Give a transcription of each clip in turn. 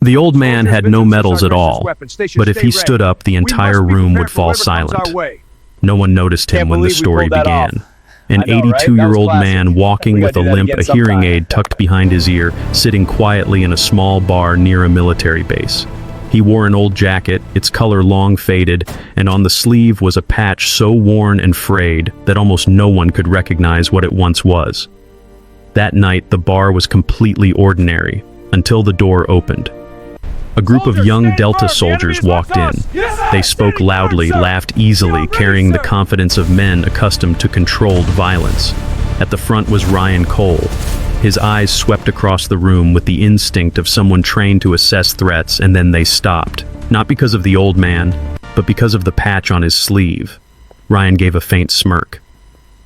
The old man had no medals at all, but if he stood up, the entire room would fall silent. No one noticed him when the story began. An 82-year-old man walking with a limp, a hearing aid tucked behind his ear, sitting quietly in a small bar near a military base. He wore an old jacket, its color long faded, and on the sleeve was a patch so worn and frayed that almost no one could recognize what it once was. That night, the bar was completely ordinary, until the door opened. A group of young Delta soldiers walked in. They spoke loudly, laughed easily, carrying the confidence of men accustomed to controlled violence. At the front was Ryan Cole. His eyes swept across the room with the instinct of someone trained to assess threats, and then they stopped. Not because of the old man, but because of the patch on his sleeve. Ryan gave a faint smirk.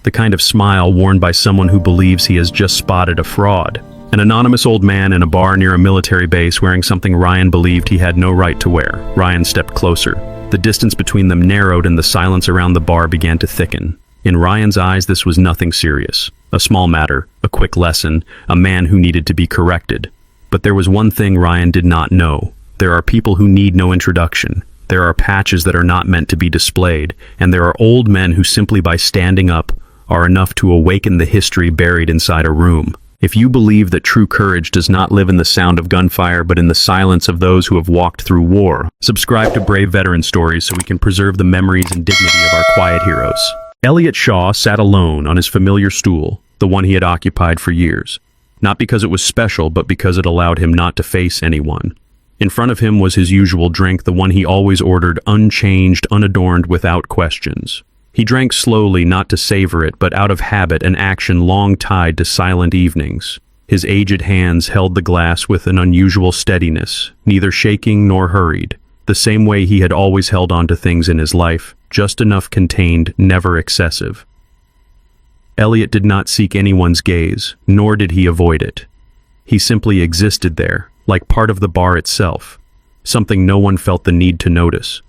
The kind of smile worn by someone who believes he has just spotted a fraud. An anonymous old man in a bar near a military base wearing something Ryan believed he had no right to wear. Ryan stepped closer. The distance between them narrowed and the silence around the bar began to thicken. In Ryan's eyes, this was nothing serious. A small matter, a quick lesson, a man who needed to be corrected. But there was one thing Ryan did not know. There are people who need no introduction. There are patches that are not meant to be displayed, and there are old men who simply by standing up are enough to awaken the history buried inside a room. If you believe that true courage does not live in the sound of gunfire but in the silence of those who have walked through war, subscribe to Brave Veteran Stories so we can preserve the memories and dignity of our quiet heroes. Elliot Shaw sat alone on his familiar stool, the one he had occupied for years. Not because it was special, but because it allowed him not to face anyone. In front of him was his usual drink, the one he always ordered, unchanged, unadorned, without questions. He drank slowly, not to savor it, but out of habit, an action long tied to silent evenings. His aged hands held the glass with an unusual steadiness, neither shaking nor hurried, the same way he had always held on to things in his life, just enough contained, never excessive. Elliot did not seek anyone's gaze, nor did he avoid it. He simply existed there, like part of the bar itself, something no one felt the need to notice.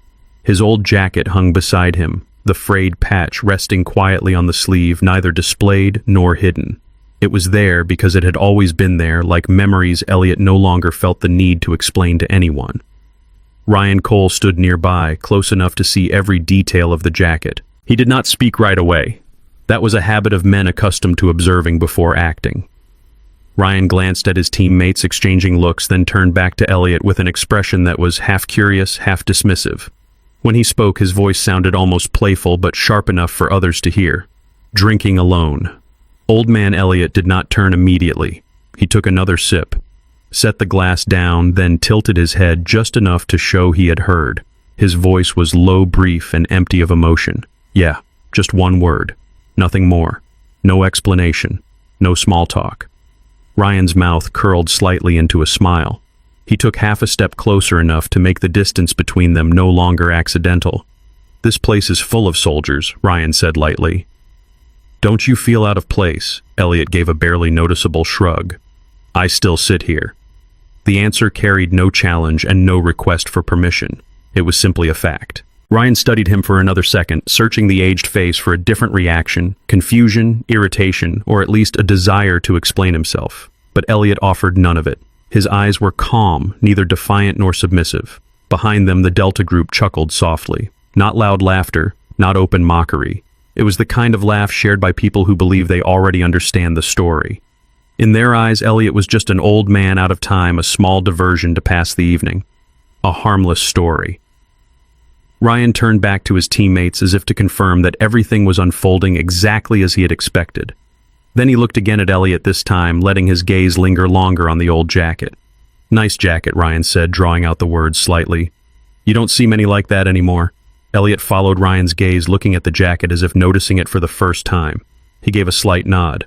His old jacket hung beside him, the frayed patch resting quietly on the sleeve, neither displayed nor hidden. It was there because it had always been there, like memories Elliot no longer felt the need to explain to anyone. Ryan Cole stood nearby, close enough to see every detail of the jacket. He did not speak right away. That was a habit of men accustomed to observing before acting. Ryan glanced at his teammates, exchanging looks, then turned back to Elliot with an expression that was half curious, half dismissive. When he spoke, his voice sounded almost playful, but sharp enough for others to hear. Drinking alone. Old man Elliot did not turn immediately. He took another sip, set the glass down, then tilted his head just enough to show he had heard. His voice was low, brief, and empty of emotion. Yeah, just one word. Nothing more. No explanation. No small talk. Ryan's mouth curled slightly into a smile. He took half a step closer, enough to make the distance between them no longer accidental. "This place is full of soldiers," Ryan said lightly. "Don't you feel out of place?" Elliot gave a barely noticeable shrug. "I still sit here." The answer carried no challenge and no request for permission. It was simply a fact. Ryan studied him for another second, searching the aged face for a different reaction, confusion, irritation, or at least a desire to explain himself. But Elliot offered none of it. His eyes were calm, neither defiant nor submissive. Behind them, the Delta group chuckled softly. Not loud laughter, not open mockery. It was the kind of laugh shared by people who believe they already understand the story. In their eyes, Elliot was just an old man out of time, a small diversion to pass the evening. A harmless story. Ryan turned back to his teammates as if to confirm that everything was unfolding exactly as he had expected. Then he looked again at Elliot, this time letting his gaze linger longer on the old jacket. "Nice jacket," Ryan said, drawing out the words slightly. "You don't see many like that anymore." Elliot followed Ryan's gaze, looking at the jacket as if noticing it for the first time. He gave a slight nod.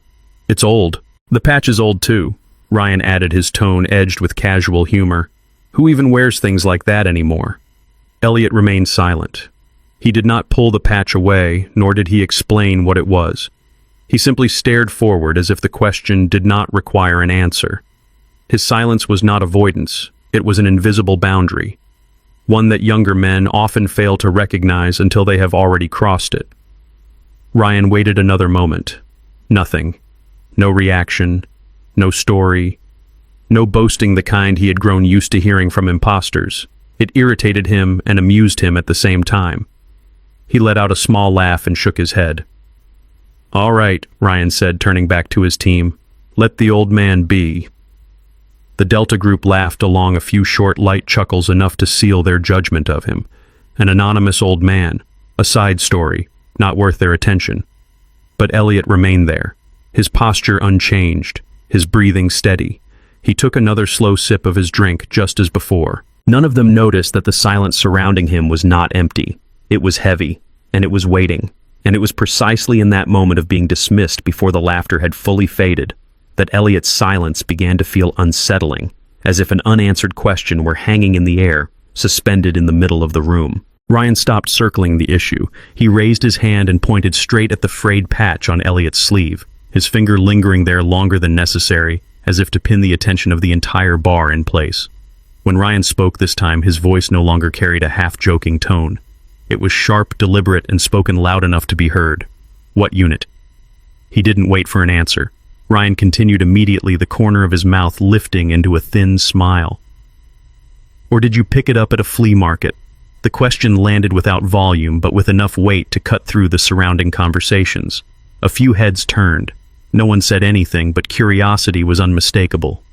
"It's old. The patch is old too," Ryan added, his tone edged with casual humor. "Who even wears things like that anymore?" Elliot remained silent. He did not pull the patch away, nor did he explain what it was. He simply stared forward as if the question did not require an answer. His silence was not avoidance, it was an invisible boundary, one that younger men often fail to recognize until they have already crossed it. Ryan waited another moment. Nothing. No reaction. No story. No boasting the kind he had grown used to hearing from imposters. It irritated him and amused him at the same time. He let out a small laugh and shook his head. "All right," Ryan said, turning back to his team. "Let the old man be." The Delta group laughed along, a few short, light chuckles enough to seal their judgment of him. An anonymous old man, a side story, not worth their attention. But Elliot remained there, his posture unchanged, his breathing steady. He took another slow sip of his drink just as before. None of them noticed that the silence surrounding him was not empty. It was heavy, and it was waiting. And it was precisely in that moment of being dismissed before the laughter had fully faded that Elliot's silence began to feel unsettling, as if an unanswered question were hanging in the air, suspended in the middle of the room. Ryan stopped circling the issue. He raised his hand and pointed straight at the frayed patch on Elliot's sleeve, his finger lingering there longer than necessary, as if to pin the attention of the entire bar in place. When Ryan spoke this time, his voice no longer carried a half-joking tone. It was sharp, deliberate, and spoken loud enough to be heard. "What unit?" He didn't wait for an answer. Ryan continued immediately, the corner of his mouth lifting into a thin smile. "Or did you pick it up at a flea market?" The question landed without volume, but with enough weight to cut through the surrounding conversations. A few heads turned. No one said anything, but curiosity was unmistakable.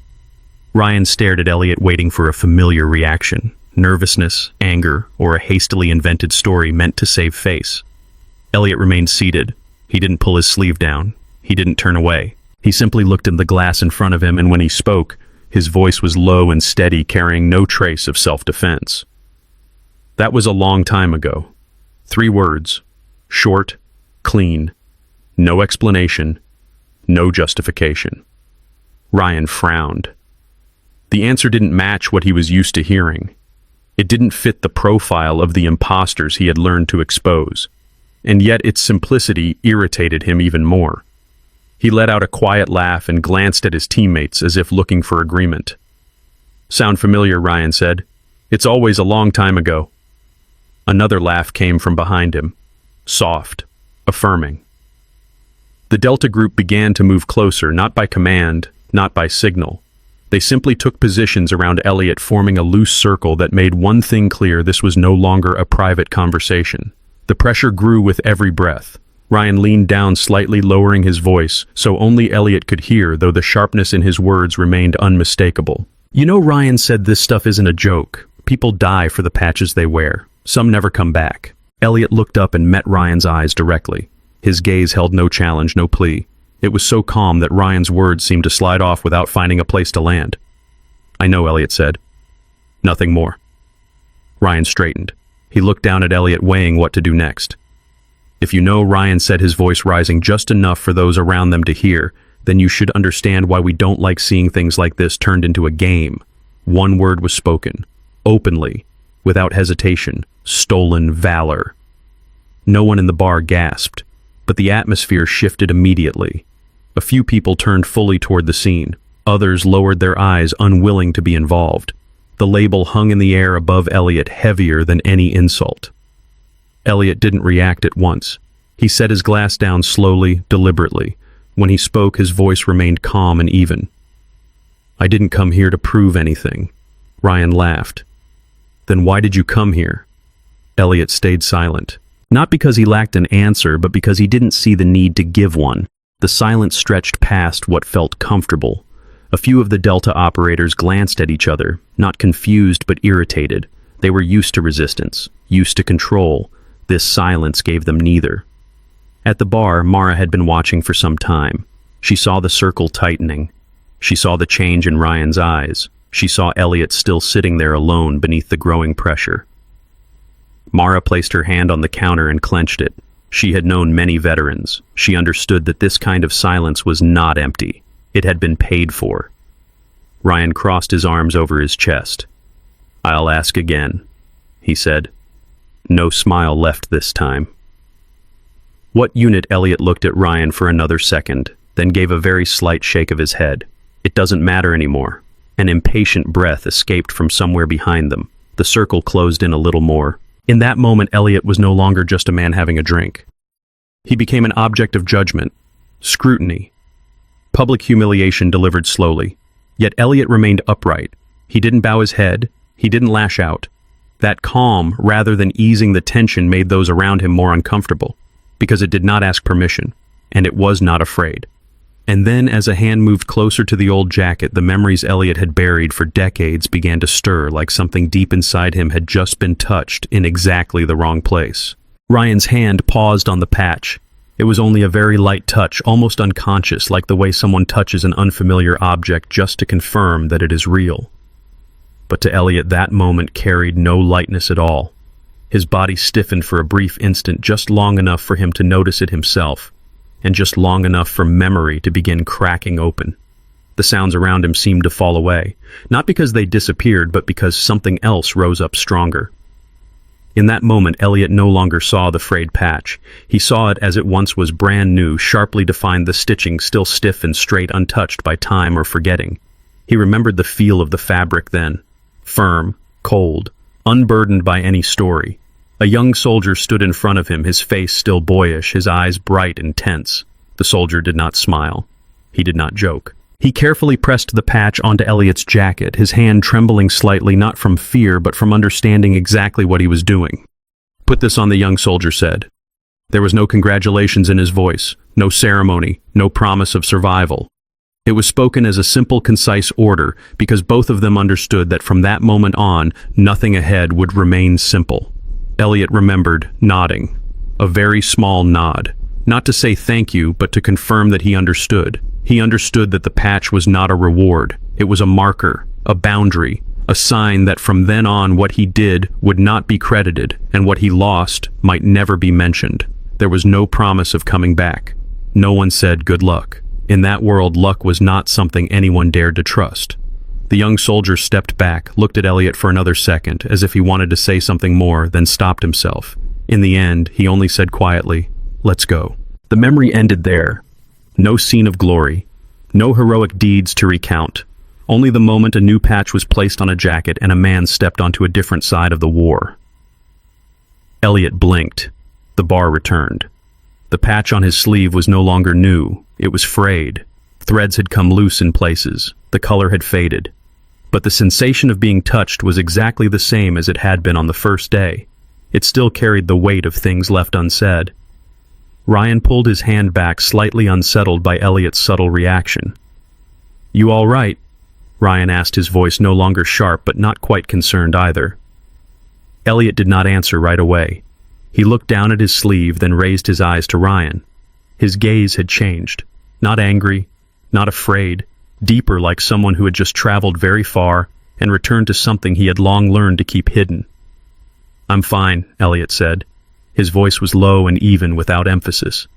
Ryan stared at Elliot, waiting for a familiar reaction. Nervousness, anger, or a hastily invented story meant to save face. Elliot remained seated. He didn't pull his sleeve down. He didn't turn away. He simply looked in the glass in front of him, and when he spoke, his voice was low and steady, carrying no trace of self-defense. "That was a long time ago. 3 words. Short, clean. No explanation. No justification." Ryan frowned. The answer didn't match what he was used to hearing. It didn't fit the profile of the imposters he had learned to expose, and yet its simplicity irritated him even more. He let out a quiet laugh and glanced at his teammates as if looking for agreement. "Sound familiar?" Ryan said. "It's always a long time ago." Another laugh came from behind him, soft, affirming. The Delta group began to move closer, not by command, not by signal. They simply took positions around Elliot, forming a loose circle that made one thing clear: this was no longer a private conversation. The pressure grew with every breath. Ryan leaned down slightly, lowering his voice, so only Elliot could hear, though the sharpness in his words remained unmistakable. "You know, Ryan said this stuff isn't a joke. People die for the patches they wear. Some never come back." Elliot looked up and met Ryan's eyes directly. His gaze held no challenge, no plea. It was so calm that Ryan's words seemed to slide off without finding a place to land. "I know," Elliot said. "Nothing more." Ryan straightened. He looked down at Elliot, weighing what to do next. "If you know," Ryan said, his voice rising just enough for those around them to hear, "then you should understand why we don't like seeing things like this turned into a game." One word was spoken, openly, without hesitation: stolen valor. No one in the bar gasped, but the atmosphere shifted immediately. A few people turned fully toward the scene. Others lowered their eyes, unwilling to be involved. The label hung in the air above Elliot, heavier than any insult. Elliot didn't react at once. He set his glass down slowly, deliberately. When he spoke, his voice remained calm and even. "I didn't come here to prove anything." Ryan laughed. "Then why did you come here?" Elliot stayed silent. Not because he lacked an answer, but because he didn't see the need to give one. The silence stretched past what felt comfortable. A few of the Delta operators glanced at each other, not confused but irritated. They were used to resistance, used to control. This silence gave them neither. At the bar, Mara had been watching for some time. She saw the circle tightening. She saw the change in Ryan's eyes. She saw Elliot still sitting there alone beneath the growing pressure. Mara placed her hand on the counter and clenched it. She had known many veterans. She understood that this kind of silence was not empty. It had been paid for. Ryan crossed his arms over his chest. "I'll ask again," he said. No smile left this time. "What unit?" Elliot looked at Ryan for another second, then gave a very slight shake of his head. "It doesn't matter anymore." An impatient breath escaped from somewhere behind them. The circle closed in a little more. In that moment, Elliot was no longer just a man having a drink. He became an object of judgment, scrutiny. Public humiliation delivered slowly. Yet Elliot remained upright. He didn't bow his head. He didn't lash out. That calm, rather than easing the tension, made those around him more uncomfortable, because it did not ask permission, and it was not afraid. And then, as a hand moved closer to the old jacket, the memories Elliot had buried for decades began to stir, like something deep inside him had just been touched in exactly the wrong place. Ryan's hand paused on the patch. It was only a very light touch, almost unconscious, like the way someone touches an unfamiliar object just to confirm that it is real. But to Elliot, that moment carried no lightness at all. His body stiffened for a brief instant, just long enough for him to notice it himself, and just long enough for memory to begin cracking open. The sounds around him seemed to fall away, not because they disappeared, but because something else rose up stronger. In that moment, Elliot no longer saw the frayed patch. He saw it as it once was, brand new, sharply defined, the stitching still stiff and straight, untouched by time or forgetting. He remembered the feel of the fabric then, firm, cold, unburdened by any story. A young soldier stood in front of him, his face still boyish, his eyes bright and tense. The soldier did not smile. He did not joke. He carefully pressed the patch onto Elliot's jacket, his hand trembling slightly, not from fear, but from understanding exactly what he was doing. "Put this on," the young soldier said. There was no congratulations in his voice, no ceremony, no promise of survival. It was spoken as a simple, concise order, because both of them understood that from that moment on, nothing ahead would remain simple. Elliot remembered, nodding. A very small nod. Not to say thank you, but to confirm that he understood. He understood that the patch was not a reward. It was a marker, a boundary, a sign that from then on what he did would not be credited, and what he lost might never be mentioned. There was no promise of coming back. No one said good luck. In that world, luck was not something anyone dared to trust. The young soldier stepped back, looked at Elliot for another second, as if he wanted to say something more, then stopped himself. In the end, he only said quietly, "Let's go." The memory ended there. No scene of glory, no heroic deeds to recount. Only the moment a new patch was placed on a jacket and a man stepped onto a different side of the war. Elliot blinked. The bar returned. The patch on his sleeve was no longer new. It was frayed. Threads had come loose in places. The color had faded. But the sensation of being touched was exactly the same as it had been on the first day. It still carried the weight of things left unsaid. Ryan pulled his hand back, slightly unsettled by Elliot's subtle reaction. "You all right?" Ryan asked, his voice no longer sharp but not quite concerned either. Elliot did not answer right away. He looked down at his sleeve, then raised his eyes to Ryan. His gaze had changed. Not angry, not afraid, deeper, like someone who had just traveled very far and returned to something he had long learned to keep hidden. "I'm fine," Elliot said. His voice was low and even, without emphasis.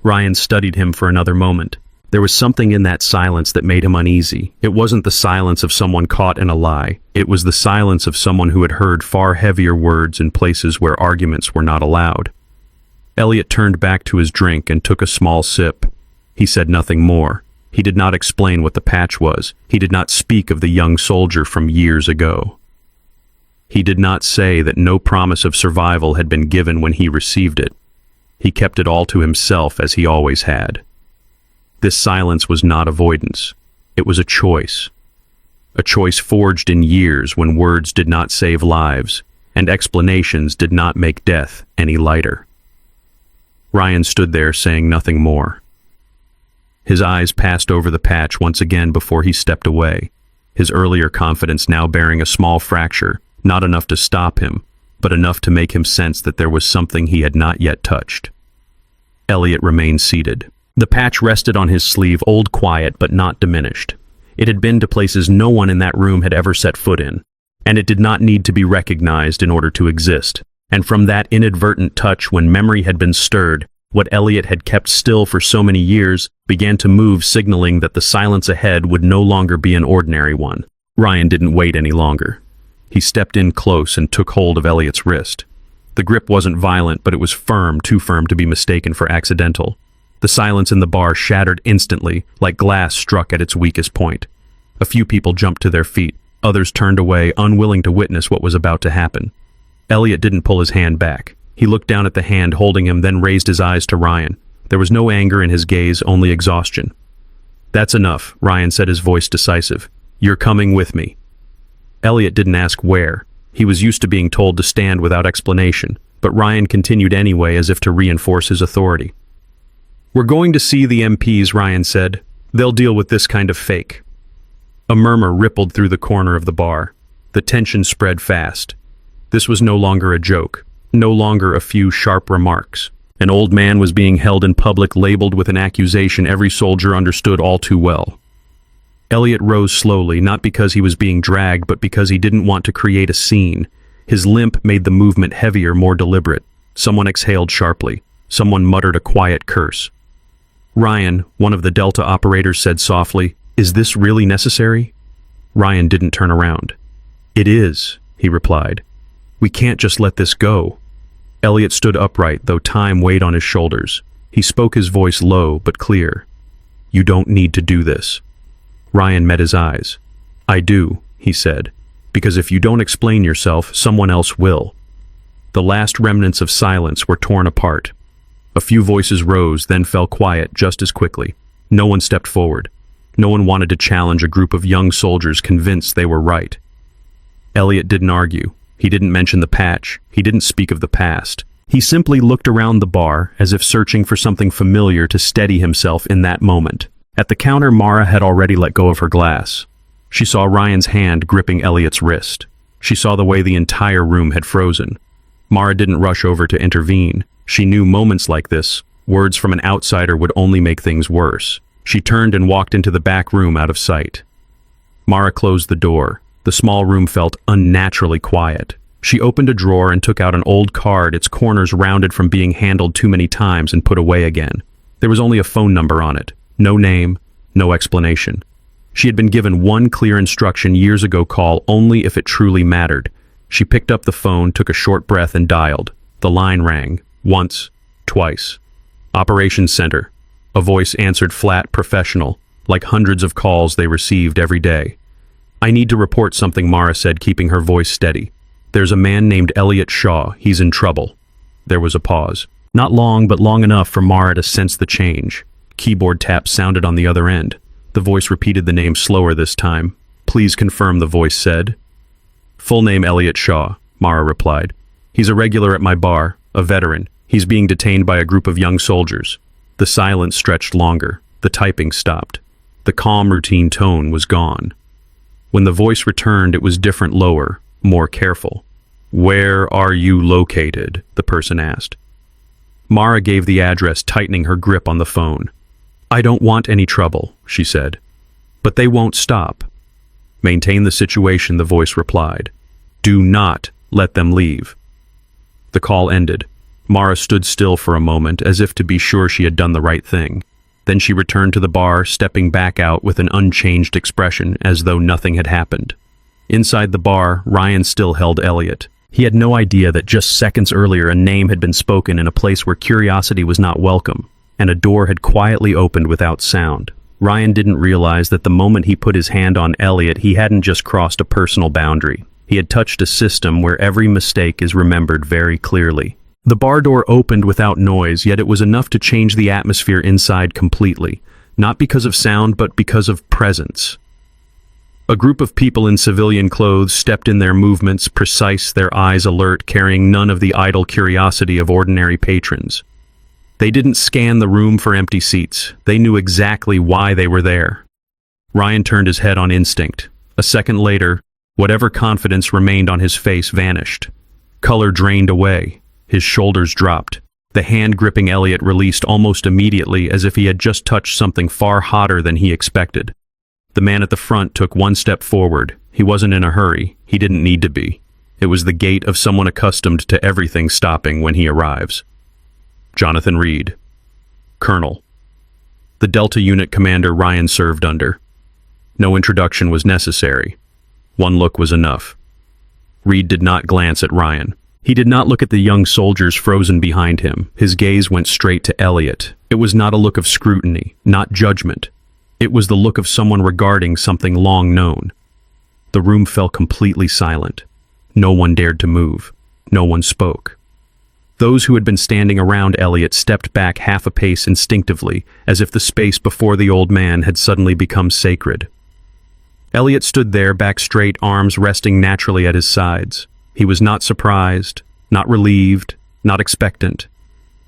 Ryan studied him for another moment. There was something in that silence that made him uneasy. It wasn't the silence of someone caught in a lie. It was the silence of someone who had heard far heavier words in places where arguments were not allowed. Elliot turned back to his drink and took a small sip. He said nothing more. He did not explain what the patch was. He did not speak of the young soldier from years ago. He did not say that no promise of survival had been given when he received it. He kept it all to himself, as he always had. This silence was not avoidance. It was a choice. A choice forged in years when words did not save lives, and explanations did not make death any lighter. Ryan stood there, saying nothing more. His eyes passed over the patch once again before he stepped away, his earlier confidence now bearing a small fracture, not enough to stop him, but enough to make him sense that there was something he had not yet touched. Elliot remained seated. The patch rested on his sleeve, old, quiet, but not diminished. It had been to places no one in that room had ever set foot in, and it did not need to be recognized in order to exist. And from that inadvertent touch, when memory had been stirred, what Elliot had kept still for so many years began to move, signaling that the silence ahead would no longer be an ordinary one. Ryan didn't wait any longer. He stepped in close and took hold of Elliot's wrist. The grip wasn't violent, but it was firm, too firm to be mistaken for accidental. The silence in the bar shattered instantly, like glass struck at its weakest point. A few people jumped to their feet. Others turned away, unwilling to witness what was about to happen. Elliot didn't pull his hand back. He looked down at the hand holding him, then raised his eyes to Ryan. There was no anger in his gaze, only exhaustion. "That's enough," Ryan said, his voice decisive. "You're coming with me." Elliot didn't ask where. He was used to being told to stand without explanation, but Ryan continued anyway as if to reinforce his authority. "We're going to see the MPs," Ryan said. "They'll deal with this kind of fake." A murmur rippled through the corner of the bar. The tension spread fast. This was no longer a joke, no longer a few sharp remarks. An old man was being held in public, labeled with an accusation every soldier understood all too well. Elliot rose slowly, not because he was being dragged, but because he didn't want to create a scene. His limp made the movement heavier, more deliberate. Someone exhaled sharply. Someone muttered a quiet curse. "Ryan," one of the Delta operators said softly, "is this really necessary?" Ryan didn't turn around. "It is," he replied. "We can't just let this go." Elliot stood upright, though time weighed on his shoulders. He spoke, his voice low but clear. "You don't need to do this." Ryan met his eyes. "I do," he said, "because if you don't explain yourself, someone else will." The last remnants of silence were torn apart. A few voices rose, then fell quiet just as quickly. No one stepped forward. No one wanted to challenge a group of young soldiers convinced they were right. Elliot didn't argue. He didn't mention the patch. He didn't speak of the past. He simply looked around the bar, as if searching for something familiar to steady himself in that moment. At the counter, Mara had already let go of her glass. She saw Ryan's hand gripping Elliot's wrist. She saw the way the entire room had frozen. Mara didn't rush over to intervene. She knew moments like this, words from an outsider would only make things worse. She turned and walked into the back room out of sight. Mara closed the door. The small room felt unnaturally quiet. She opened a drawer and took out an old card, its corners rounded from being handled too many times and put away again. There was only a phone number on it. No name, no explanation. She had been given one clear instruction years ago: call only if it truly mattered. She picked up the phone, took a short breath, and dialed. The line rang. Once, twice. "Operations Center." A voice answered, flat, professional, like hundreds of calls they received every day. "I need to report something," Mara said, keeping her voice steady. "There's a man named Elliot Shaw. He's in trouble." There was a pause. Not long, but long enough for Mara to sense the change. Keyboard taps sounded on the other end. The voice repeated the name slower this time. "Please confirm," the voice said. "Full name Elliot Shaw," Mara replied. "He's a regular at my bar, a veteran. He's being detained by a group of young soldiers." The silence stretched longer. The typing stopped. The calm, routine tone was gone. When the voice returned, it was different, lower, more careful. "Where are you located?" the person asked. Mara gave the address, tightening her grip on the phone. "I don't want any trouble," she said. "But they won't stop." "Maintain the situation," the voice replied. "Do not let them leave." The call ended. Mara stood still for a moment, as if to be sure she had done the right thing. Then she returned to the bar, stepping back out with an unchanged expression, as though nothing had happened. Inside the bar, Ryan still held Elliot. He had no idea that just seconds earlier a name had been spoken in a place where curiosity was not welcome, and a door had quietly opened without sound. Ryan didn't realize that the moment he put his hand on Elliot, he hadn't just crossed a personal boundary. He had touched a system where every mistake is remembered very clearly. The bar door opened without noise, yet it was enough to change the atmosphere inside completely, not because of sound, but because of presence. A group of people in civilian clothes stepped in, their movements precise, their eyes alert, carrying none of the idle curiosity of ordinary patrons. They didn't scan the room for empty seats. They knew exactly why they were there. Ryan turned his head on instinct. A second later, whatever confidence remained on his face vanished. Color drained away. His shoulders dropped. The hand gripping Elliot released almost immediately, as if he had just touched something far hotter than he expected. The man at the front took one step forward. He wasn't in a hurry. He didn't need to be. It was the gait of someone accustomed to everything stopping when he arrives. Jonathan Reed, Colonel. The Delta unit commander Ryan served under. No introduction was necessary. One look was enough. Reed did not glance at Ryan. He did not look at the young soldiers frozen behind him. His gaze went straight to Elliot. It was not a look of scrutiny, not judgment. It was the look of someone regarding something long known. The room fell completely silent. No one dared to move. No one spoke. Those who had been standing around Elliot stepped back half a pace instinctively, as if the space before the old man had suddenly become sacred. Elliot stood there, back straight, arms resting naturally at his sides. He was not surprised, not relieved, not expectant.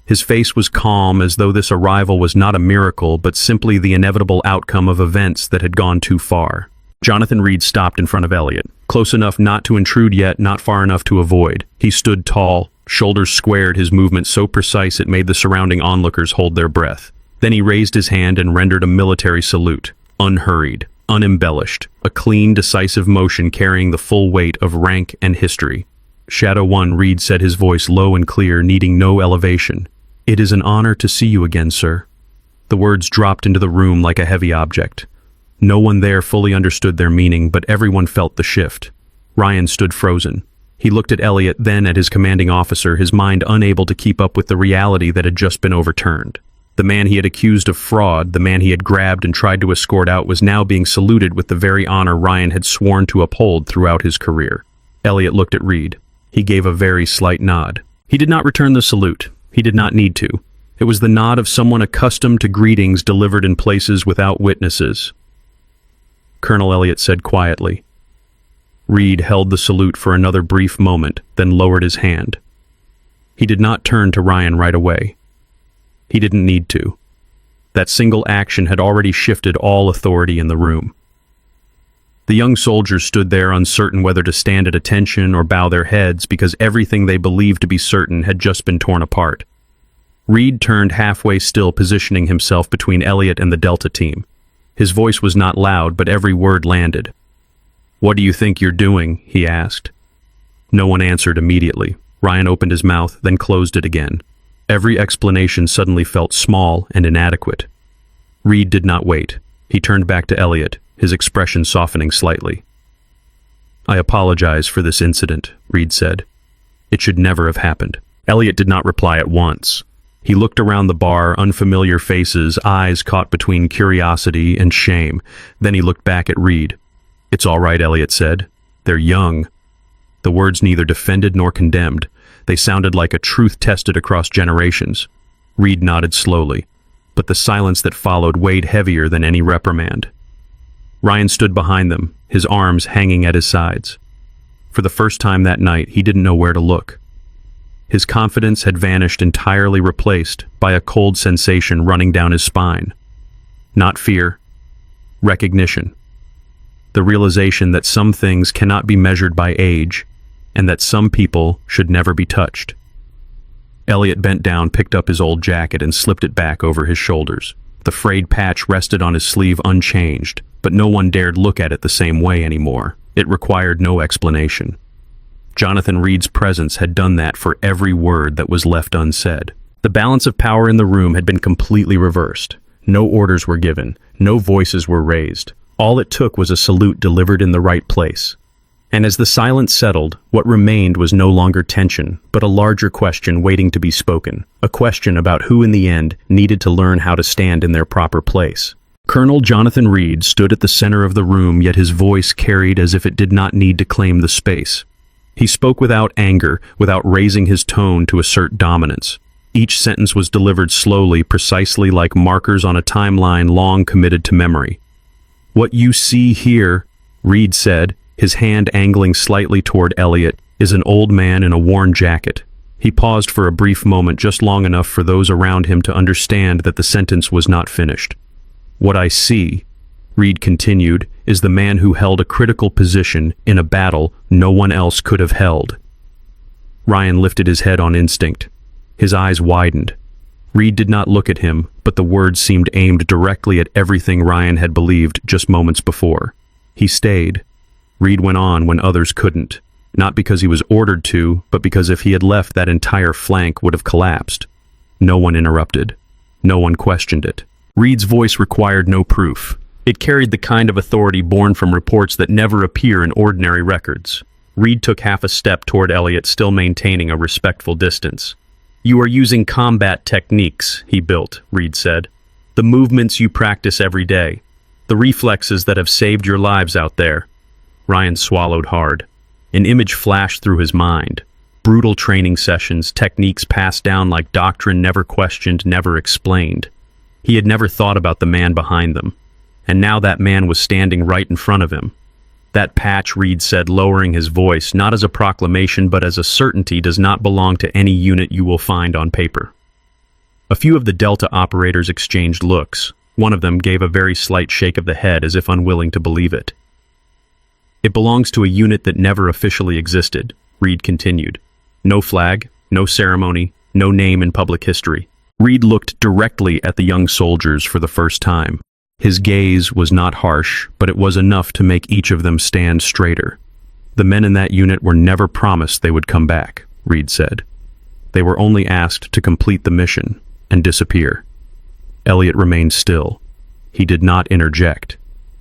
His face was calm, as though this arrival was not a miracle, but simply the inevitable outcome of events that had gone too far. Jonathan Reed stopped in front of Elliot, close enough not to intrude yet not far enough to avoid. He stood tall, shoulders squared, his movement so precise it made the surrounding onlookers hold their breath. Then he raised his hand and rendered a military salute, unhurried, unembellished, a clean, decisive motion carrying the full weight of rank and history. Shadow 1, Reed said, his voice low and clear, needing no elevation. "It is an honor to see you again, sir." The words dropped into the room like a heavy object. No one there fully understood their meaning, but everyone felt the shift. Ryan stood frozen. He looked at Elliot, then at his commanding officer, his mind unable to keep up with the reality that had just been overturned. The man he had accused of fraud, the man he had grabbed and tried to escort out, was now being saluted with the very honor Ryan had sworn to uphold throughout his career. Elliot looked at Reed. He gave a very slight nod. He did not return the salute. He did not need to. It was the nod of someone accustomed to greetings delivered in places without witnesses. Colonel Elliot said quietly. Reed held the salute for another brief moment, then lowered his hand. He did not turn to Ryan right away. He didn't need to. That single action had already shifted all authority in the room. The young soldiers stood there, uncertain whether to stand at attention or bow their heads, because everything they believed to be certain had just been torn apart. Reed turned halfway, still positioning himself between Elliot and the Delta team. His voice was not loud, but every word landed. "What do you think you're doing?" he asked. No one answered immediately. Ryan opened his mouth, then closed it again. Every explanation suddenly felt small and inadequate. Reed did not wait. He turned back to Elliot, his expression softening slightly. "I apologize for this incident," Reed said. "It should never have happened." Elliot did not reply at once. He looked around the bar, unfamiliar faces, eyes caught between curiosity and shame. Then he looked back at Reed. "It's all right," Elliot said. "They're young." The words neither defended nor condemned. They sounded like a truth tested across generations. Reed nodded slowly, but the silence that followed weighed heavier than any reprimand. Ryan stood behind them, his arms hanging at his sides. For the first time that night, he didn't know where to look. His confidence had vanished, entirely replaced by a cold sensation running down his spine. Not fear, recognition. The realization that some things cannot be measured by age, and that some people should never be touched. Elliot bent down, picked up his old jacket, and slipped it back over his shoulders. The frayed patch rested on his sleeve unchanged, but no one dared look at it the same way anymore. It required no explanation. Jonathan Reed's presence had done that for every word that was left unsaid. The balance of power in the room had been completely reversed. No orders were given, no voices were raised. All it took was a salute delivered in the right place. And as the silence settled, what remained was no longer tension, but a larger question waiting to be spoken. A question about who in the end needed to learn how to stand in their proper place. Colonel Jonathan Reed stood at the center of the room, yet his voice carried as if it did not need to claim the space. He spoke without anger, without raising his tone to assert dominance. Each sentence was delivered slowly, precisely like markers on a timeline long committed to memory. "What you see here," Reed said, his hand angling slightly toward Elliot, "is an old man in a worn jacket." He paused for a brief moment, just long enough for those around him to understand that the sentence was not finished. "What I see," Reed continued, "is the man who held a critical position in a battle no one else could have held." Ryan lifted his head on instinct. His eyes widened. Reed did not look at him, but the words seemed aimed directly at everything Ryan had believed just moments before. He stayed. Reed went on when others couldn't, not because he was ordered to, but because if he had left, that entire flank would have collapsed. No one interrupted. No one questioned it. Reed's voice required no proof. It carried the kind of authority born from reports that never appear in ordinary records. Reed took half a step toward Elliot, still maintaining a respectful distance. "You are using combat techniques," he built, Reed said. "The movements you practice every day. The reflexes that have saved your lives out there." Ryan swallowed hard. An image flashed through his mind. Brutal training sessions, techniques passed down like doctrine, never questioned, never explained. He had never thought about the man behind them. And now that man was standing right in front of him. That patch, Reed said, lowering his voice, not as a proclamation but as a certainty, does not belong to any unit you will find on paper. A few of the Delta operators exchanged looks. One of them gave a very slight shake of the head as if unwilling to believe it. It belongs to a unit that never officially existed, Reed continued. No flag, no ceremony, no name in public history. Reed looked directly at the young soldiers for the first time. His gaze was not harsh, but it was enough to make each of them stand straighter. The men in that unit were never promised they would come back, Reed said. They were only asked to complete the mission and disappear. Elliot remained still. He did not interject.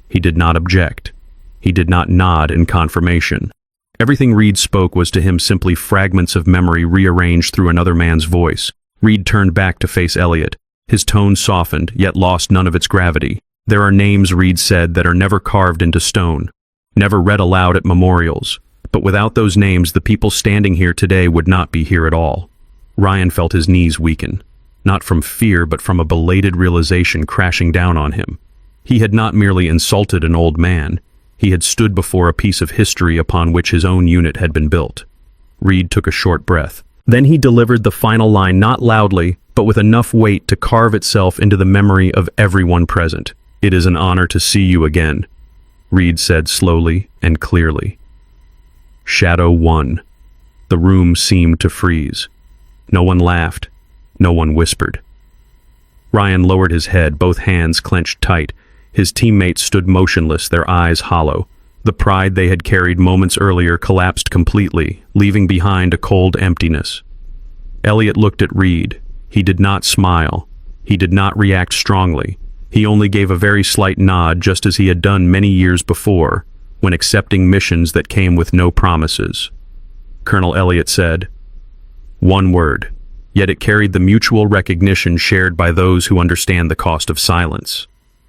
He did not object. He did not nod in confirmation. Everything Reed spoke was to him simply fragments of memory rearranged through another man's voice. Reed turned back to face Elliot. His tone softened, yet lost none of its gravity. There are names, Reed said, that are never carved into stone, never read aloud at memorials. But without those names, the people standing here today would not be here at all. Ryan felt his knees weaken, not from fear but from a belated realization crashing down on him. He had not merely insulted an old man. He had stood before a piece of history upon which his own unit had been built. Reed took a short breath. Then he delivered the final line, not loudly, but with enough weight to carve itself into the memory of everyone present. "It is an honor to see you again," Reed said slowly and clearly. Shadow 1. The room seemed to freeze. No one laughed. No one whispered. Ryan lowered his head, both hands clenched tight. His teammates stood motionless, their eyes hollow. The pride they had carried moments earlier collapsed completely, leaving behind a cold emptiness. Elliot looked at Reed. He did not smile. He did not react strongly. He only gave a very slight nod, just as he had done many years before, when accepting missions that came with no promises. Colonel Elliot said, "One word," yet it carried the mutual recognition shared by those who understand the cost of silence.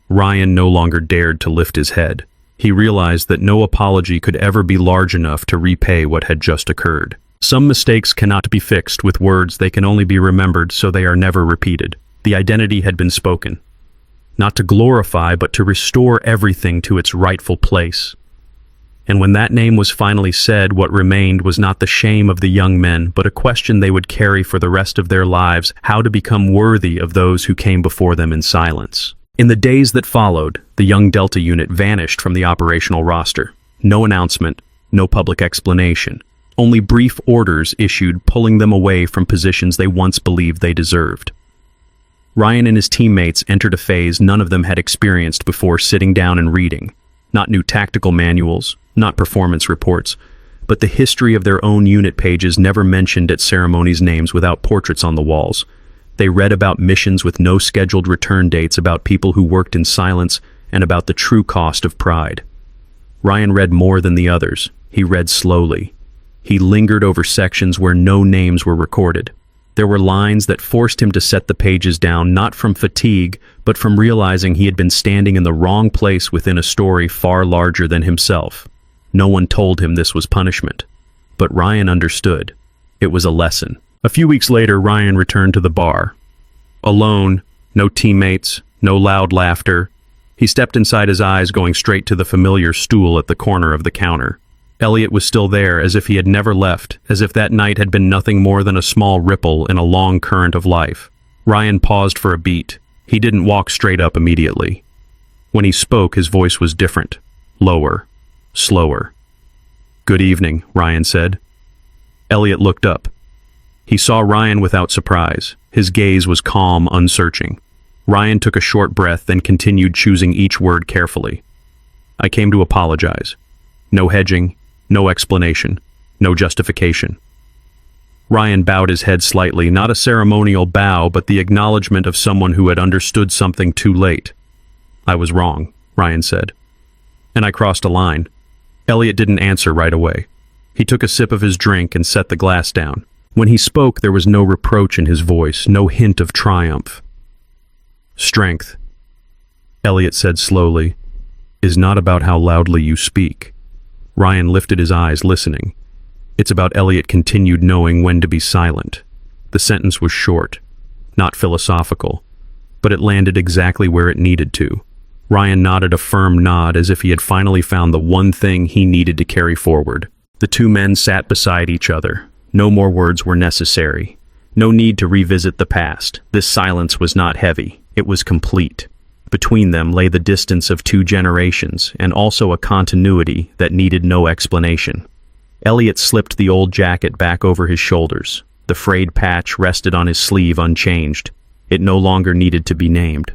Ryan no longer dared to lift his head. He realized that no apology could ever be large enough to repay what had just occurred. Some mistakes cannot be fixed with words, they can only be remembered, so they are never repeated. The identity had been spoken, not to glorify, but to restore everything to its rightful place. And when that name was finally said, what remained was not the shame of the young men, but a question they would carry for the rest of their lives: how to become worthy of those who came before them in silence. In the days that followed, the young Delta unit vanished from the operational roster. No announcement, no public explanation. Only brief orders issued, pulling them away from positions they once believed they deserved. Ryan and his teammates entered a phase none of them had experienced before, sitting down and reading. Not new tactical manuals, not performance reports, but the history of their own unit pages, never mentioned at ceremonies, names without portraits on the walls. They read about missions with no scheduled return dates, about people who worked in silence, and about the true cost of pride. Ryan read more than the others. He read slowly. He lingered over sections where no names were recorded. There were lines that forced him to set the pages down, not from fatigue, but from realizing he had been standing in the wrong place within a story far larger than himself. No one told him this was punishment, but Ryan understood. It was a lesson. A few weeks later, Ryan returned to the bar. Alone, no teammates, no loud laughter. He stepped inside, his eyes going straight to the familiar stool at the corner of the counter. Elliot was still there, as if he had never left, as if that night had been nothing more than a small ripple in a long current of life. Ryan paused for a beat. He didn't walk straight up immediately. When he spoke, his voice was different, lower, slower. "Good evening," Ryan said. Elliot looked up. He saw Ryan without surprise. His gaze was calm, unsearching. Ryan took a short breath, then continued, choosing each word carefully. "I came to apologize. No hedging, no explanation, no justification." Ryan bowed his head slightly, not a ceremonial bow, but the acknowledgement of someone who had understood something too late. "I was wrong," Ryan said. "And I crossed a line." Elliot didn't answer right away. He took a sip of his drink and set the glass down. When he spoke, there was no reproach in his voice, no hint of triumph. "Strength," Elliot said slowly, "is not about how loudly you speak." Ryan lifted his eyes, listening. "It's about," Elliot continued, "knowing when to be silent." The sentence was short, not philosophical, but it landed exactly where it needed to. Ryan nodded a firm nod as if he had finally found the one thing he needed to carry forward. The two men sat beside each other. No more words were necessary. No need to revisit the past. This silence was not heavy. It was complete. Between them lay the distance of 2 generations, and also a continuity that needed no explanation. Elliot slipped the old jacket back over his shoulders. The frayed patch rested on his sleeve unchanged. It no longer needed to be named.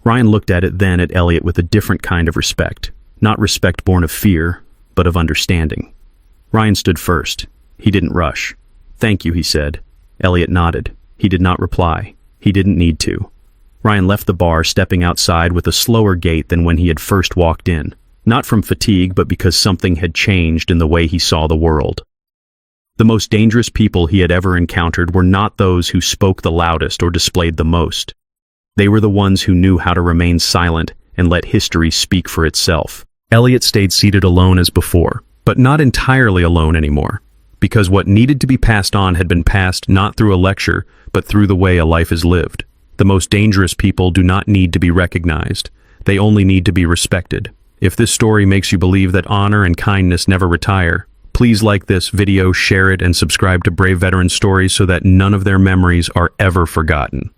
Ryan looked at it then at Elliot with a different kind of respect. Not respect born of fear, but of understanding. Ryan stood first. He didn't rush. "Thank you," he said. Elliot nodded. He did not reply. He didn't need to. Ryan left the bar, stepping outside with a slower gait than when he had first walked in. Not from fatigue, but because something had changed in the way he saw the world. The most dangerous people he had ever encountered were not those who spoke the loudest or displayed the most. They were the ones who knew how to remain silent and let history speak for itself. Elliot stayed seated alone as before, but not entirely alone anymore, because what needed to be passed on had been passed not through a lecture, but through the way a life is lived. The most dangerous people do not need to be recognized. They only need to be respected. If this story makes you believe that honor and kindness never retire, please like this video, share it, and subscribe to Brave Veteran Stories so that none of their memories are ever forgotten.